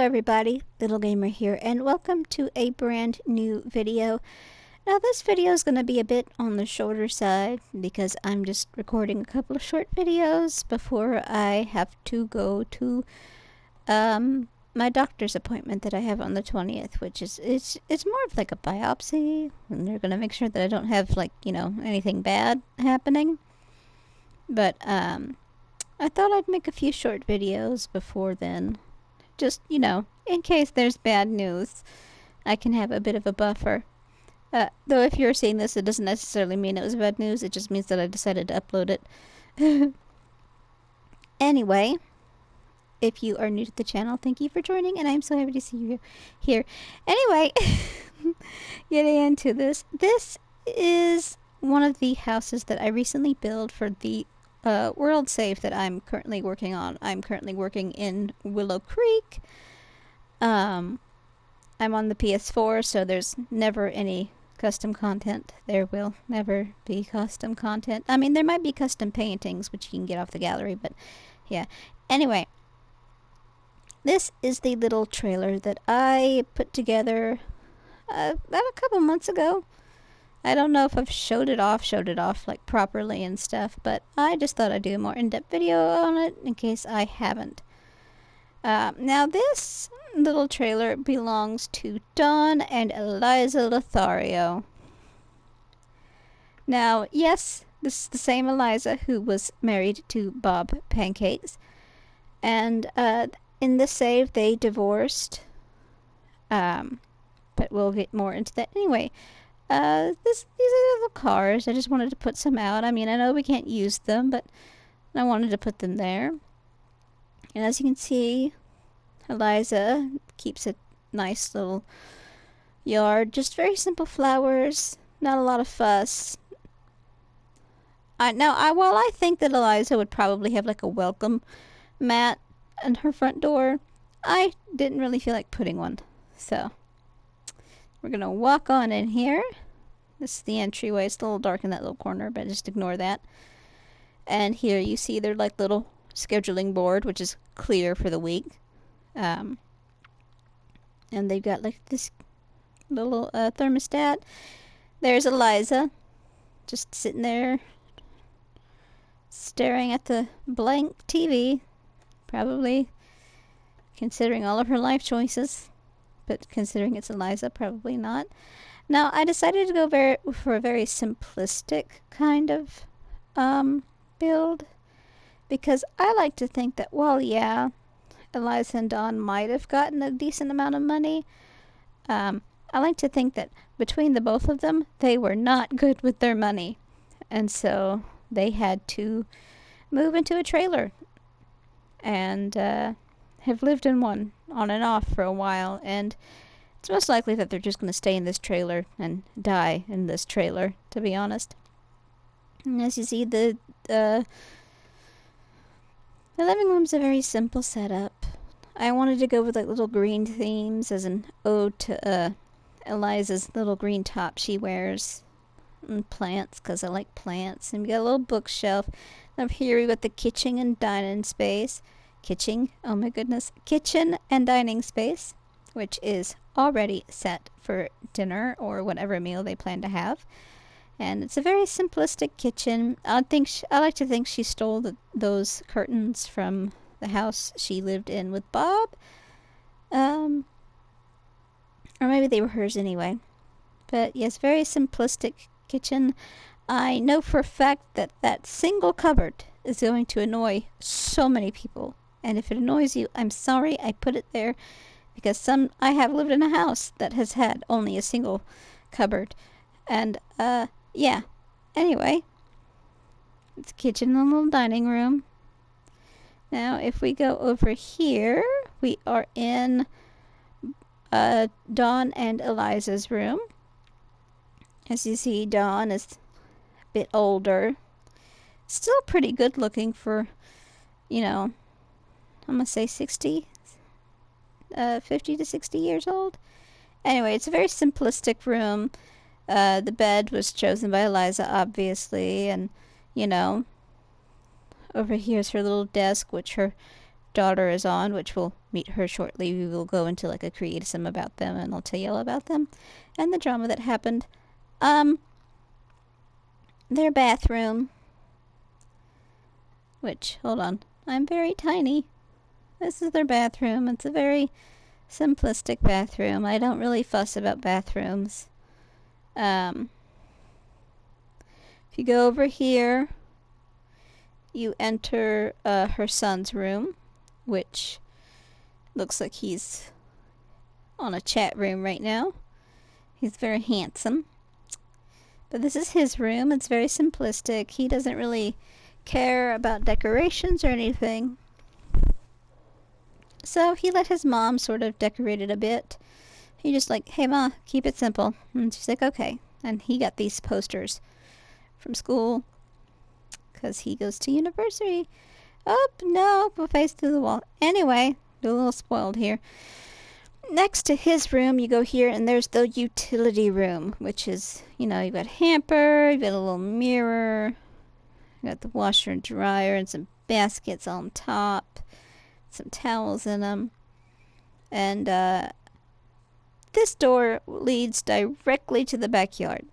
everybody, Little Gamer here, and welcome to a brand new video. Now this video is going to be a bit on the shorter side because I'm just recording a couple of short videos before I have to go to my doctor's appointment that I have on the 20th, which is it's more of like a biopsy, and they're going to make sure that I don't have anything bad happening. But I thought I'd make a few short videos before then. Just, in case there's bad news, I can have a bit of a buffer. Though if you're seeing this, it doesn't necessarily mean it was bad news. It just means that I decided to upload it. Anyway, if you are new to the channel, thank you for joining, and I'm so happy to see you here. Anyway, getting into this. This is one of the houses that I recently built for the world save that I'm currently working on. I'm currently working in Willow Creek. I'm on the PS4, so there's never any custom content. There will never be custom content. I mean, there might be custom paintings, which you can get off the gallery, but yeah. Anyway, this is the little trailer that I put together about a couple months ago. I don't know if I've showed it off like properly and stuff, but I just thought I'd do a more in-depth video on it in case I haven't. Now this little trailer belongs to Don and Eliza Lothario. Now, yes, this is the same Eliza who was married to Bob Pancakes, and in the save they divorced, but we'll get more into that anyway. These are little cars. I just wanted to put some out. I mean, I know we can't use them, but I wanted to put them there. And as you can see, Eliza keeps a nice little yard. Just very simple flowers. Not a lot of fuss. While I think that Eliza would probably have like a welcome mat on her front door, I didn't really feel like putting one. So we're going to walk on in here. This is the entryway. It's a little dark in that little corner, but just ignore that. And here you see their like little scheduling board, which is clear for the week. And they've got like this little thermostat. There's Eliza, just sitting there staring at the blank TV, probably considering all of her life choices. But considering it's Eliza, probably not. Now, I decided to go for a very simplistic kind of build, because I like to think that, well, yeah, Eliza and Don might have gotten a decent amount of money. I like to think that between the both of them, they were not good with their money, and so they had to move into a trailer and have lived in one on and off for a while, and it's most likely that they're just going to stay in this trailer and die in this trailer, to be honest. And as you see, the living room's a very simple setup. I wanted to go with like little green themes as an ode to Eliza's little green top she wears, and plants, because I like plants. And we got a little bookshelf. Up here we got the kitchen and dining space. Kitchen and dining space, which is already set for dinner or whatever meal they plan to have. And it's a very simplistic kitchen. I like to think she stole those curtains from the house she lived in with Bob. Or maybe they were hers anyway. But yes, very simplistic kitchen. I know for a fact that that single cupboard is going to annoy so many people. And if it annoys you, I'm sorry I put it there, because I have lived in a house that has had only a single cupboard. And, yeah. Anyway, it's kitchen and a little dining room. Now, if we go over here, we are in Dawn and Eliza's room. As you see, Dawn is a bit older. Still pretty good looking for, I'm going to say 50 to 60 years old. Anyway, it's a very simplistic room. The bed was chosen by Eliza, obviously, and, over here's her little desk, which her daughter is on, which will meet her shortly, we will go into like a creatism about them, and I'll tell you all about them and the drama that happened. Their bathroom, which, hold on, I'm very tiny. This is their bathroom. It's a very simplistic bathroom. I don't really fuss about bathrooms. If you go over here, you enter her son's room, which looks like he's on a chat room right now. He's very handsome. But this is his room. It's very simplistic. He doesn't really care about decorations or anything. So he let his mom sort of decorate it a bit. He just like, hey ma, keep it simple. And she's like, okay. And he got these posters from school because he goes to university. Oh, no, we'll face through the wall. Anyway, a little spoiled here. Next to his room, you go here, and there's the utility room, which is, you know, you've got a hamper, you've got a little mirror, you got the washer and dryer, and some baskets on top, some towels in them. And this door leads directly to the backyard,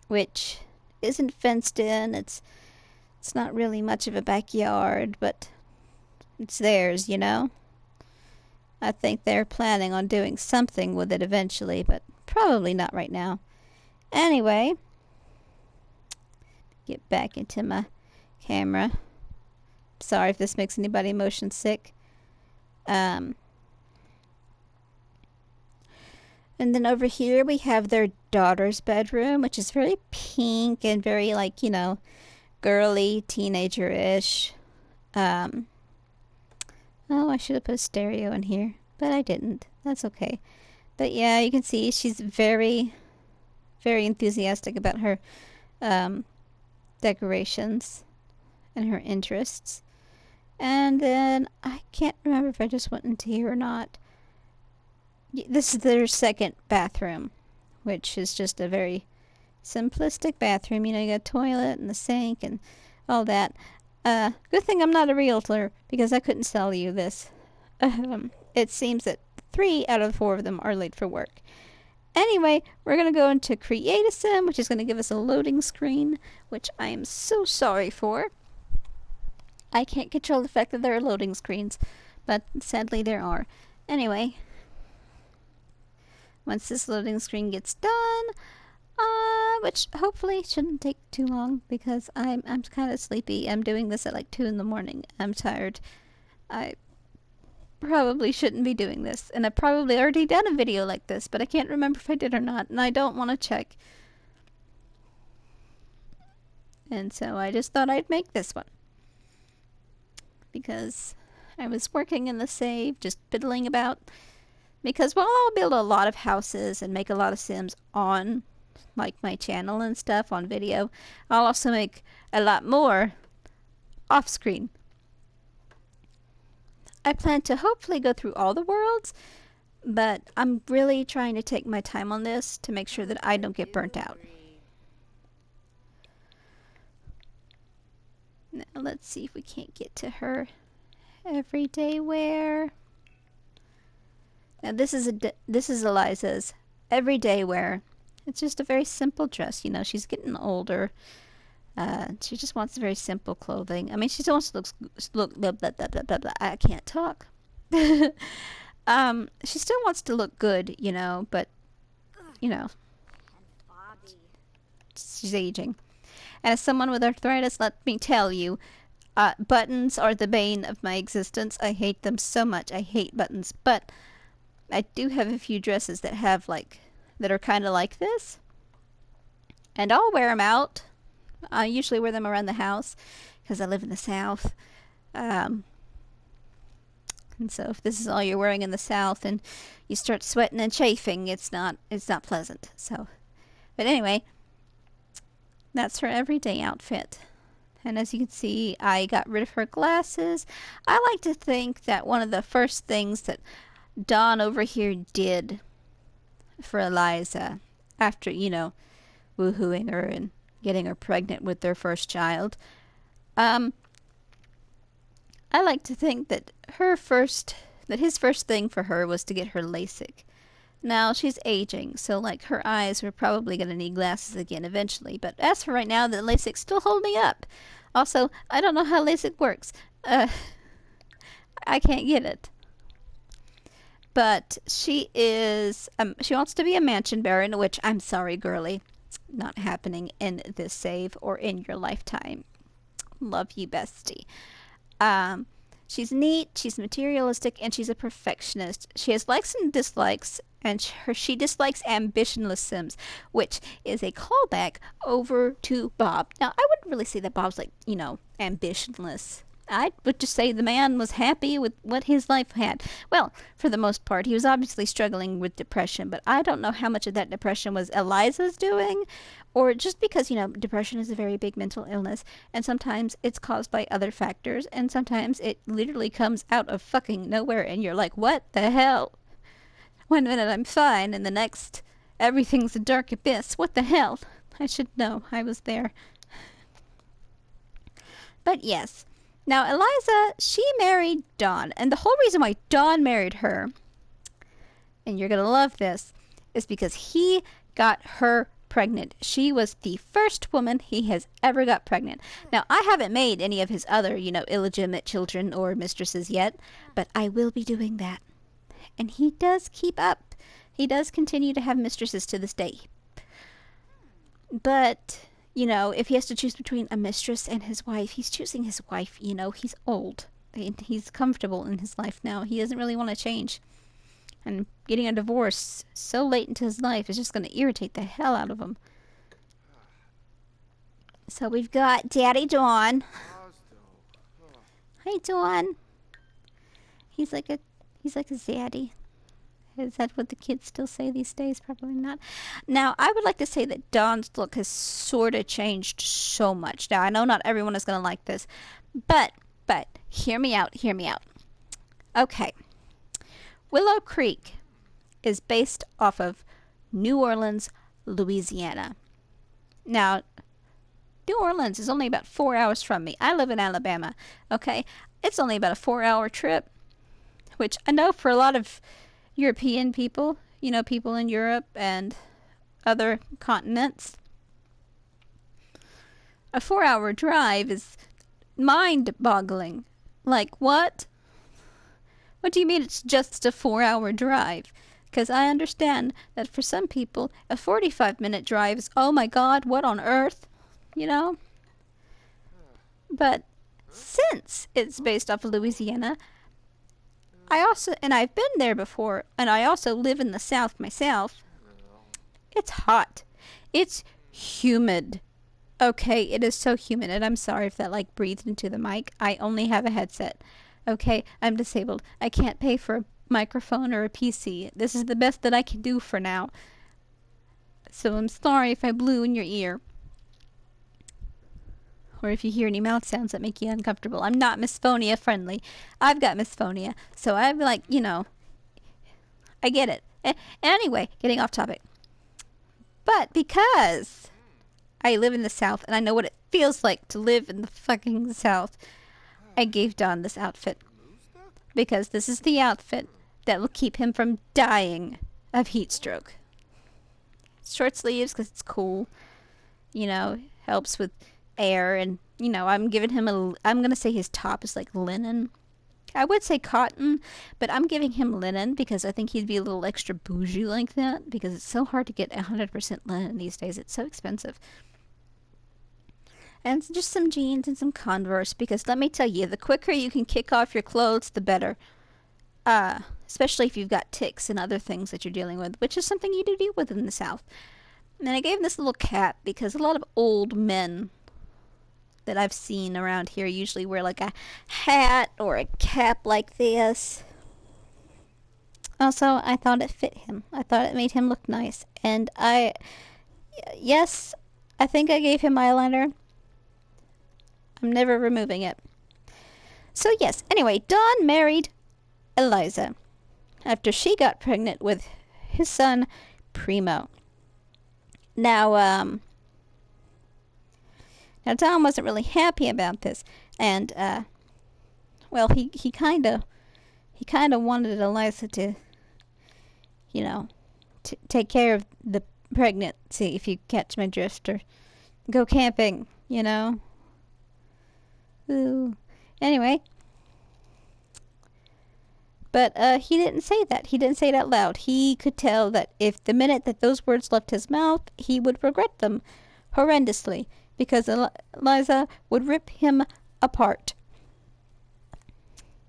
which isn't fenced in. It's not really much of a backyard, but it's theirs, you know? I think they're planning on doing something with it eventually, but probably not right now. Anyway, get back into my camera. Sorry if this makes anybody motion sick. And then over here we have their daughter's bedroom, which is very pink and very, like, you know, girly, teenager-ish. Oh, I should have put a stereo in here, but I didn't. That's okay. But yeah, you can see she's very, very enthusiastic about her decorations and her interests. And then I can't remember if I just went into here or not. This is their second bathroom, which is just a very simplistic bathroom. You know, you got a toilet and the sink and all that. Good thing I'm not a realtor, because I couldn't sell you this. It seems that 3 out of 4 of them are late for work. Anyway, we're going to go into Create-A-Sim, which is going to give us a loading screen, which I am so sorry for. I can't control the fact that there are loading screens, but sadly there are. Anyway, once this loading screen gets done, which hopefully shouldn't take too long, because I'm kind of sleepy. I'm doing this at like 2 in the morning. I'm tired. I probably shouldn't be doing this, and I've probably already done a video like this, but I can't remember if I did or not, and I don't want to check. And so I just thought I'd make this one, because I was working in the save, just fiddling about, because, well, I'll build a lot of houses and make a lot of Sims on like my channel and stuff on video. I'll also make a lot more off screen. I plan to hopefully go through all the worlds, but I'm really trying to take my time on this to make sure that I don't get burnt out. Now let's see if we can't get to her everyday wear. Now this is Eliza's everyday wear. It's just a very simple dress, you know. She's getting older. She just wants very simple clothing. I mean, she still wants to look blah, blah, blah, blah, blah, blah. I can't talk. She still wants to look good, you know, but, you know, she's aging. And as someone with arthritis, let me tell you, buttons are the bane of my existence. I hate them so much. I hate buttons. But I do have a few dresses that have, like, that are kind of like this, and I'll wear them out. I usually wear them around the house because I live in the South, and so if this is all you're wearing in the South and you start sweating and chafing, it's not pleasant. So, but anyway, that's her everyday outfit. And as you can see, I got rid of her glasses. I like to think that one of the first things that Dawn over here did for Eliza, after, you know, woohooing her and getting her pregnant with their first child, I like to think that her first that his first thing for her was to get her LASIK. Now, she's aging, so, like, her eyes were probably going to need glasses again eventually. But as for right now, the LASIK's still holding up. Also, I don't know how LASIK works. I can't get it. But she is, she wants to be a mansion baron, which, I'm sorry, girly, it's not happening in this save or in your lifetime. Love you, bestie. She's neat, she's materialistic, and she's a perfectionist. She has likes and dislikes, and she dislikes ambitionless Sims, which is a callback over to Bob. Now, I wouldn't really say that Bob's, like, you know, ambitionless. I would just say the man was happy with what his life had. Well, for the most part, he was obviously struggling with depression, but I don't know how much of that depression was Eliza's doing, or just because, you know, depression is a very big mental illness, and sometimes it's caused by other factors, and sometimes it literally comes out of fucking nowhere, and you're like, what the hell? One minute I'm fine, and the next, everything's a dark abyss. What the hell? I should know. I was there. But yes. Now, Eliza, she married Don, and the whole reason why Don married her, and you're going to love this, is because he got her pregnant. She was the first woman he has ever got pregnant. Now, I haven't made any of his other, you know, illegitimate children or mistresses yet, but I will be doing that. And he does keep up. He does continue to have mistresses to this day. But, you know, if he has to choose between a mistress and his wife, he's choosing his wife. You know, he's old. And he's comfortable in his life now. He doesn't really want to change. And getting a divorce so late into his life is just going to irritate the hell out of him. So we've got Daddy Don. Hi, Don. He's like a zaddy. Is that what the kids still say these days? Probably not. Now, I would like to say that Don's look has sort of changed so much. Now, I know not everyone is going to like this, but hear me out, hear me out. Okay. Willow Creek is based off of New Orleans, Louisiana. Now, New Orleans is only about 4 hours from me. I live in Alabama, okay? It's only about a 4-hour trip, which I know for a lot of European people, you know, people in Europe and other continents, a 4-hour drive is mind-boggling. Like, what? What do you mean it's just a 4-hour drive? Because I understand that for some people, a 45-minute drive is, oh my God, what on earth? You know? But since it's based off of Louisiana, I've been there before, and I also live in the South myself. It's hot. It's humid. Okay, it is so humid, and I'm sorry if that, like, breathed into the mic. I only have a headset. Okay, I'm disabled. I can't pay for a microphone or a PC. This is the best that I can do for now. So I'm sorry if I blew in your ear. Or if you hear any mouth sounds that make you uncomfortable. I'm not misphonia friendly. I've got misphonia. So I'm like, you know, I get it. Anyway, getting off topic. But because I live in the South and I know what it feels like to live in the fucking South, I gave Don this outfit. Because this is the outfit that will keep him from dying of heat stroke. Short sleeves because it's cool. You know, helps with air, and you know, I'm giving him I'm gonna say his top is like linen. I would say cotton, but I'm giving him linen because I think he'd be a little extra bougie like that, because it's so hard to get 100% linen these days. It's so expensive. And just some jeans and some Converse, because let me tell you, the quicker you can kick off your clothes, the better. Especially if you've got ticks and other things that you're dealing with, which is something you do deal with in the South. And I gave him this little cap because a lot of old men that I've seen around here usually wear like a hat or a cap like this. Also, I thought it fit him. I thought it made him look nice. And yes, I think I gave him eyeliner. I'm never removing it. So yes, anyway, Don married Eliza after she got pregnant with his son, Primo. Now Don wasn't really happy about this, and well, he kind of he kind of wanted Eliza to, you know, take care of the pregnancy, if you catch my drift, or go camping, you know. Ooh. Anyway. But he didn't say that. He didn't say it out loud. He could tell that if the minute that those words left his mouth, he would regret them horrendously, because Eliza would rip him apart.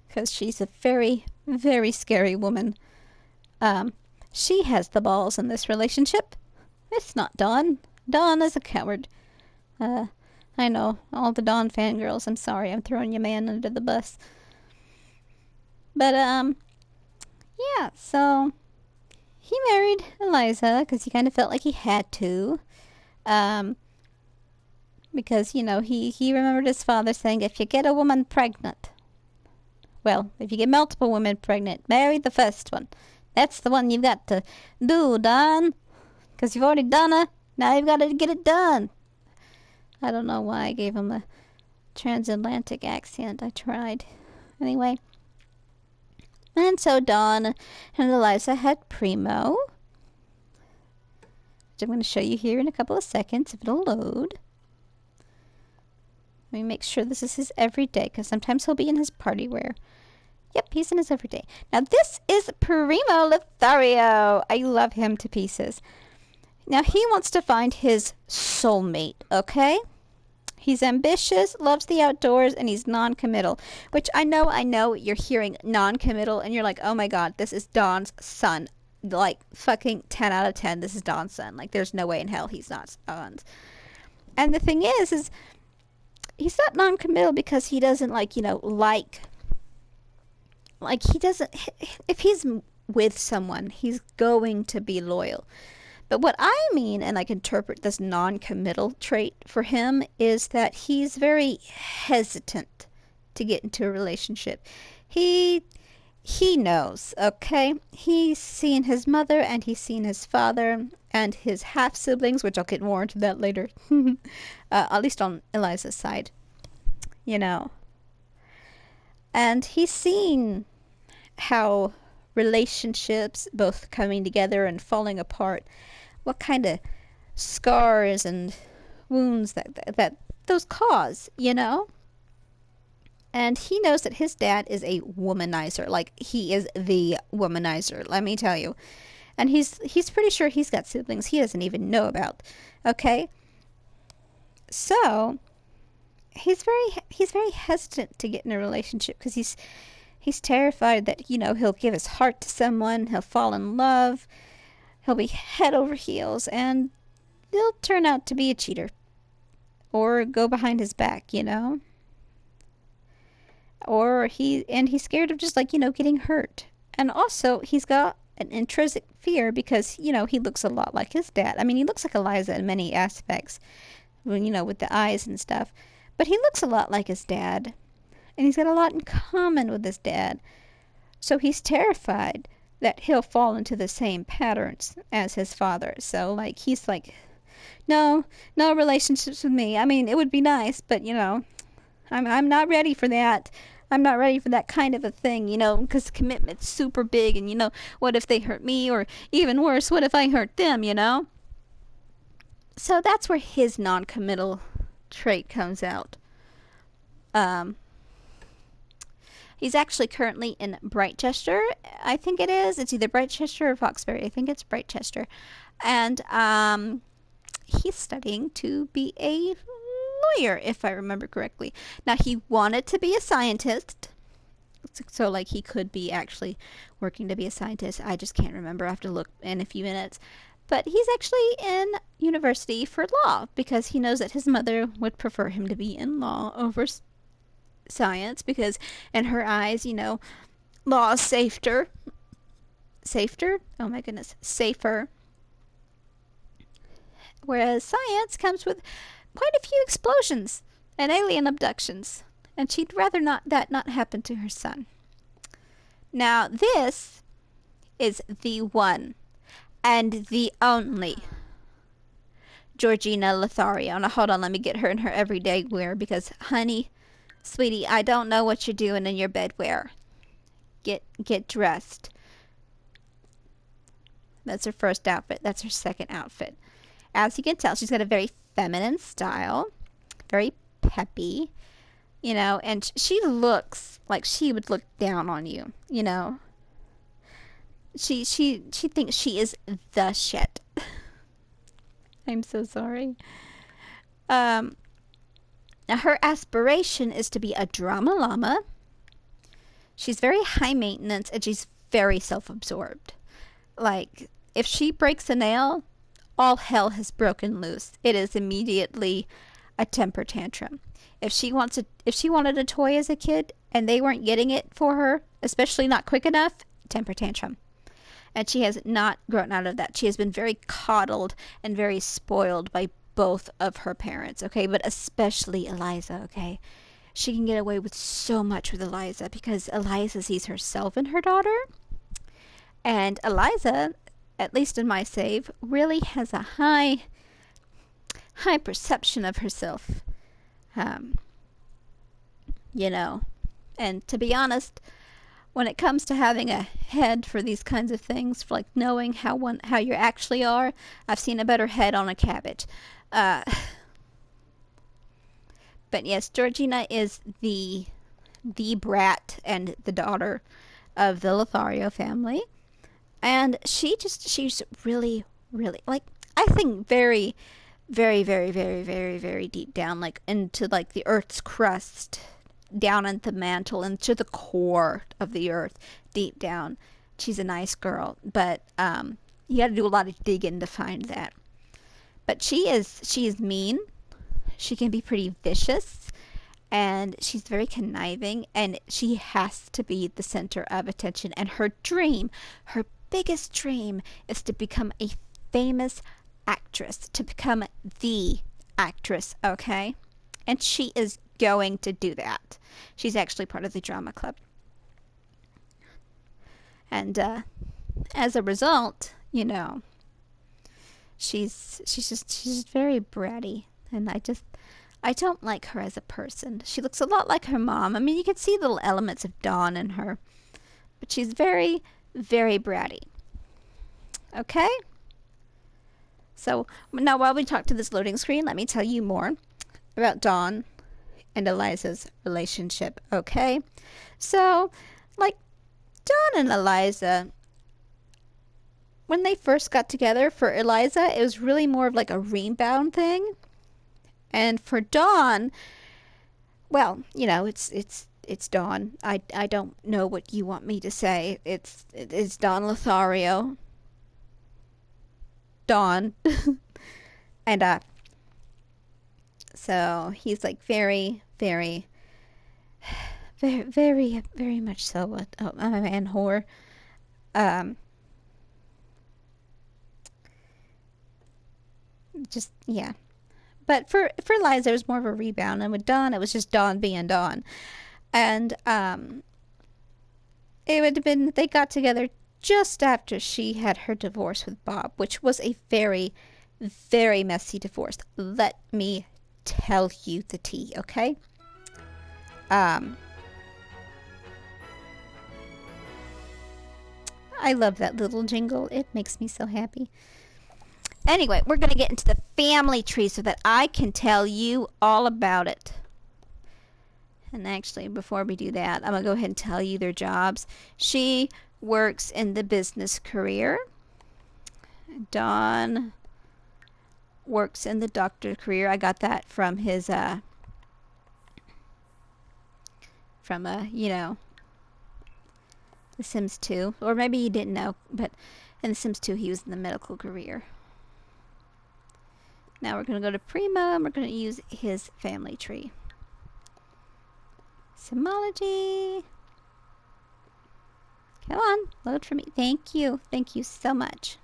Because she's a very, very scary woman. She has the balls in this relationship. It's not Dawn. Dawn is a coward. I know, all the Dawn fangirls, I'm sorry, I'm throwing your man under the bus. But, yeah, so he married Eliza because he kind of felt like he had to. Because, you know, he remembered his father saying, if you get a woman pregnant, well, if you get multiple women pregnant, marry the first one. That's the one you've got to do, Don. Because you've already done it. Now you've got to get it done. I don't know why I gave him a transatlantic accent. I tried. Anyway. And so Dawn and Eliza had Primo, which I'm going to show you here in a couple of seconds if it'll load. Let me make sure this is his everyday, because sometimes he'll be in his party wear. Yep, he's in his everyday. Now this is Primo Lothario. I love him to pieces. Now he wants to find his soulmate, okay? He's ambitious, loves the outdoors, and he's non-committal. Which I know, you're hearing non-committal, and you're like, oh my god, this is Dawn's son. Like, fucking 10 out of 10, this is Dawn's son. Like, there's no way in hell he's not Dawn's. And the thing is he's not non-committal because he doesn't, like, you know, like, he doesn't, if he's with someone, he's going to be loyal. But what I mean, and I can interpret this non-committal trait for him, is that he's very hesitant to get into a relationship. He knows, okay? He's seen his mother, and he's seen his father, and his half-siblings, which I'll get more into that later. At least on Eliza's side. You know. And he's seen how relationships, both coming together and falling apart, what kind of scars and wounds that those cause, you know? And he knows that his dad is a womanizer. Like, he is the womanizer, let me tell you. And he's pretty sure he's got siblings he doesn't even know about. Okay? So, he's very hesitant to get in a relationship because he's terrified that, you know, he'll give his heart to someone, he'll fall in love, he'll be head over heels, and he'll turn out to be a cheater. Or go behind his back, you know? Or he's scared of just, like, you know, getting hurt. And also, he's got an intrinsic fear because, you know, he looks a lot like his dad. I mean, he looks like Eliza in many aspects, you know, with the eyes and stuff. But he looks a lot like his dad. And he's got a lot in common with his dad. So he's terrified that he'll fall into the same patterns as his father. So, like, he's like, no relationships with me. I mean, it would be nice, but, you know, I'm not ready for that. I'm not ready for that kind of a thing, you know, because commitment's super big, and, you know, what if they hurt me, or even worse, what if I hurt them, you know? So that's where his non-committal trait comes out. He's actually currently in Brightchester, I think it is. It's either Brightchester or Foxbury. I think it's Brightchester. And he's studying to be a lawyer, if I remember correctly. Now, he wanted to be a scientist. So, like, he could be actually working to be a scientist. I just can't remember. I have to look in a few minutes. But he's actually in university for law because he knows that his mother would prefer him to be in law over science, because in her eyes, you know, law is safer. Oh my goodness, safer. Whereas science comes with quite a few explosions and alien abductions, and she'd rather that not happen to her son. Now, this is the one and the only Georgina Lothario. Now, hold on, let me get her in her everyday wear, because, honey, sweetie, I don't know what you're doing in your bedwear. get dressed. That's her first outfit. That's her second outfit. As you can tell, she's got a very feminine style, very peppy, you know, and she looks like she would look down on you, you know. She thinks she is the shit. I'm so sorry. Now her aspiration is to be a drama llama. She's very high maintenance and she's very self-absorbed. Like, if she breaks a nail, all hell has broken loose. It is immediately a temper tantrum. If she wanted a toy as a kid and they weren't getting it for her, especially not quick enough, temper tantrum. And she has not grown out of that. She has been very coddled and very spoiled by both of her parents, okay? But especially Eliza, okay? She can get away with so much with Eliza because Eliza sees herself in her daughter. And Eliza, at least in my save, really has a high perception of herself. You know, and to be honest, when it comes to having a head for these kinds of things, for like knowing how you actually are, I've seen a better head on a cabbage. But yes, Georgina is the brat and the daughter of the Lothario family. And she's really, really, like, I think very, very, very, very, very, very deep down, like, into, like, the Earth's crust, down into the mantle, into the core of the Earth, deep down. She's a nice girl, but, you gotta do a lot of digging to find that. But she is mean. She can be pretty vicious. And she's very conniving, and she has to be the center of attention. And her biggest dream is to become a famous actress, to become the actress, okay? And she is going to do that. She's actually part of the drama club. And as a result, you know, she's just very bratty, and I don't like her as a person. She looks a lot like her mom. I mean, you can see little elements of Dawn in her, but she's very, very bratty. Okay? So, now while we talk to this loading screen, let me tell you more about Dawn and Eliza's relationship, okay? So, like, Dawn and Eliza, when they first got together, for Eliza, it was really more of like a rebound thing. And for Dawn, well, you know, it's Dawn. I don't know what you want me to say. It's Don Lothario. Dawn. And so he's like very, very, very, very, very much so a man whore. Just, yeah. But for Eliza, it was more of a rebound. And with Dawn, it was just Dawn being Dawn. And it would have been, they got together just after she had her divorce with Bob, which was a very, very messy divorce. Let me tell you the tea, okay? I love that little jingle. It makes me so happy. Anyway, we're going to get into the family tree so that I can tell you all about it. And actually, before we do that, I'm going to go ahead and tell you their jobs. She works in the business career. Dawn works in the doctor career. I got that from his, you know, The Sims 2. Or maybe you didn't know, but in The Sims 2, he was in the medical career. Now we're going to go to Primo, and we're going to use his family tree. Simology. Come on, load for me. Thank you. Thank you so much.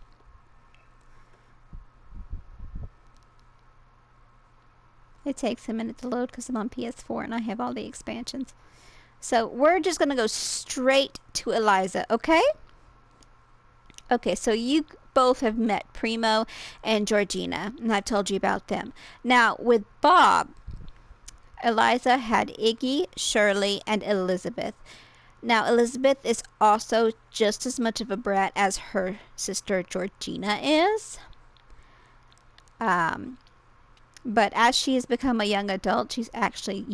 It takes a minute to load because I'm on PS4 and I have all the expansions. So we're just going to go straight to Eliza, okay? Okay, so you both have met Primo and Georgina, and I've told you about them. Now, with Bob, Eliza had Iggy, Shirley, and Elizabeth. Now, Elizabeth is also just as much of a brat as her sister Georgina is. But as she has become a young adult, she's actually,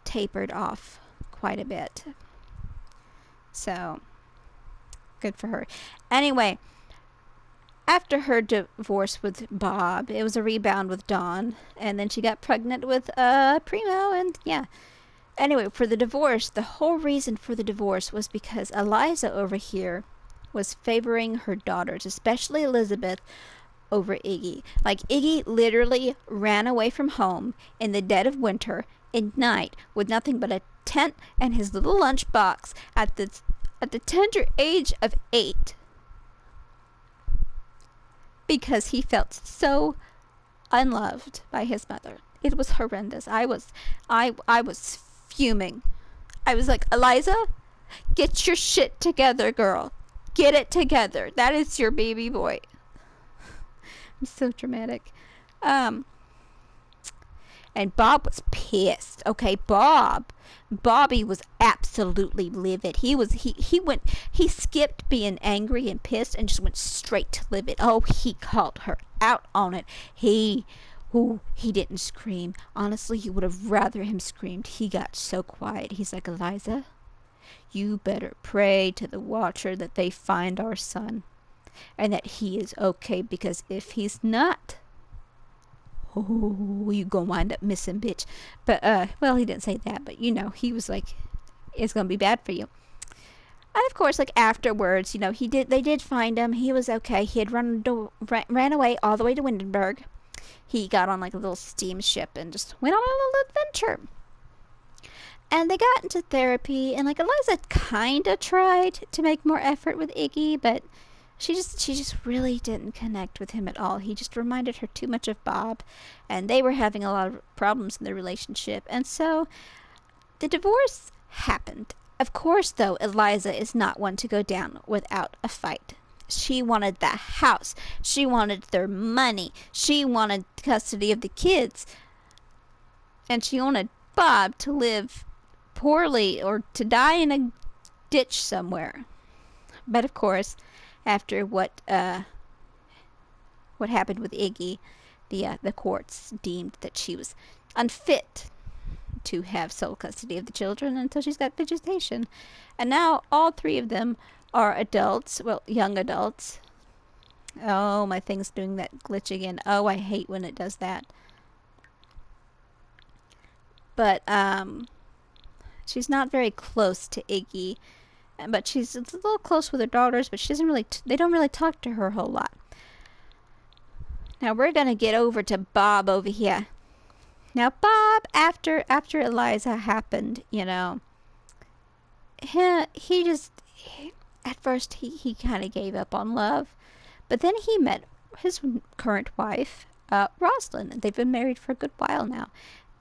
tapered off quite a bit. So, good for her. Anyway, after her divorce with Bob, it was a rebound with Dawn, and then she got pregnant with Primo, and yeah. Anyway, for the divorce, the whole reason for the divorce was because Eliza over here was favoring her daughters, especially Elizabeth, over Iggy. Like, Iggy literally ran away from home in the dead of winter at night with nothing but a tent and his little lunchbox at the tender age of 8 because he felt so unloved by his mother. It was horrendous. I was fuming. I was like, Eliza, get your shit together, girl. Get it together. That is your baby boy. I'm so dramatic. And Bob was pissed. Okay, Bobby was absolutely livid. He skipped being angry and pissed and just went straight to livid. Oh, he called her out on it. He didn't scream. Honestly, he would have rather him screamed. He got so quiet. He's like, Eliza, you better pray to the Watcher that they find our son and that he is okay, because if he's not, oh, you gonna wind up missing, bitch. But well, he didn't say that, but he was like, it's gonna be bad for you. And of course, like, afterwards, they did find him. He was okay. He had ran away all the way to Windenburg. He got on like a little steamship and just went on a little adventure. And they got into therapy, and like, Eliza kind of tried to make more effort with Iggy, but she just really didn't connect with him at all. He just reminded her too much of Bob, and they were having a lot of problems in their relationship. And so the divorce happened. Of course, though, Eliza is not one to go down without a fight. She wanted the house. She wanted their money. She wanted custody of the kids. And she wanted Bob to live poorly or to die in a ditch somewhere. But of course, after what happened with Iggy, the courts deemed that she was unfit to have sole custody of the children until she's got visitation. And now all 3 of them are adults, well, young adults. Oh, my thing's doing that glitch again. Oh, I hate when it does that. But she's not very close to Iggy, but she's a little close with her daughters, but she doesn't really they don't really talk to her a whole lot. Now we're gonna get over to Bob over here. Now Bob, after Eliza happened, at first he kind of gave up on love, but then he met his current wife, Rosalind. They've been married for a good while now,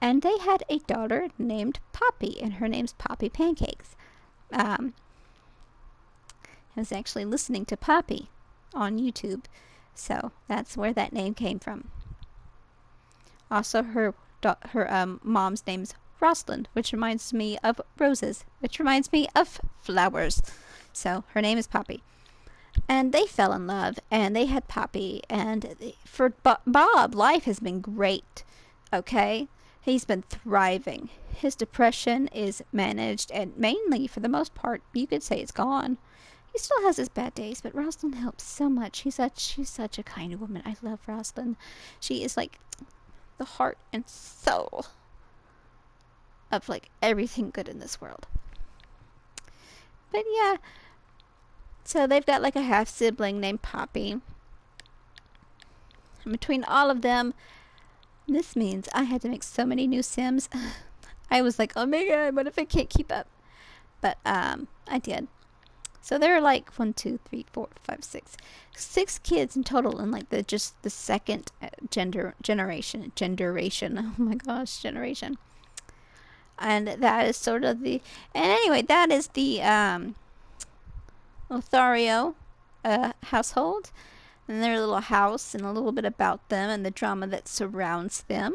and they had a daughter named Poppy, and her name's Poppy Pancakes. I was actually listening to Poppy on YouTube, so that's where that name came from. Also, her mom's name's Rosalind, which reminds me of roses, which reminds me of flowers. So her name is Poppy. And they fell in love, and they had Poppy, and for Bob, life has been great, okay? He's been thriving. His depression is managed, and mainly, for the most part, you could say it's gone. He still has his bad days, but Rosalind helps so much. She's such a kind woman. I love Rosalind. She is like the heart and soul of like everything good in this world. But yeah, so they've got like a half sibling named Poppy. And between all of them, this means I had to make so many new Sims. I was like, oh my god, what if I can't keep up? But I did. So there are like 1, 2, 3, 4, 5, 6 kids in total in like the second generation. Oh my gosh, generation. And that is sort of the, and anyway, that is the Lothario household, and their little house, and a little bit about them and the drama that surrounds them.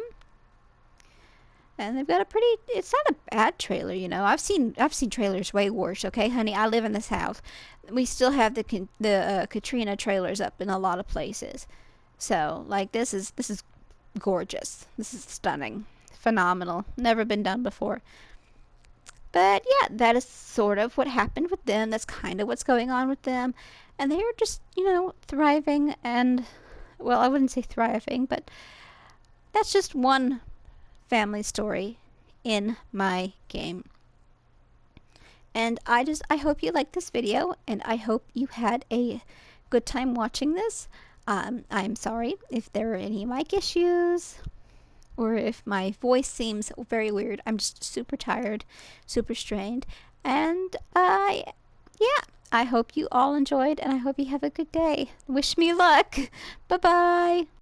And they've got a pretty, it's not a bad trailer, you know. I've seen trailers way worse, okay, honey? I live in the South. We still have the Katrina trailers up in a lot of places. So, like, this is gorgeous. This is stunning. Phenomenal. Never been done before. But yeah, that is sort of what happened with them. That's kind of what's going on with them. And they're just, you know, thriving and, well, I wouldn't say thriving, but that's just one family story in my game. And I hope you liked this video, and I hope you had a good time watching this. I'm sorry if there are any mic issues or if my voice seems very weird. I'm just super tired, super strained, and yeah, I hope you all enjoyed, and I hope you have a good day. Wish me luck. Bye bye.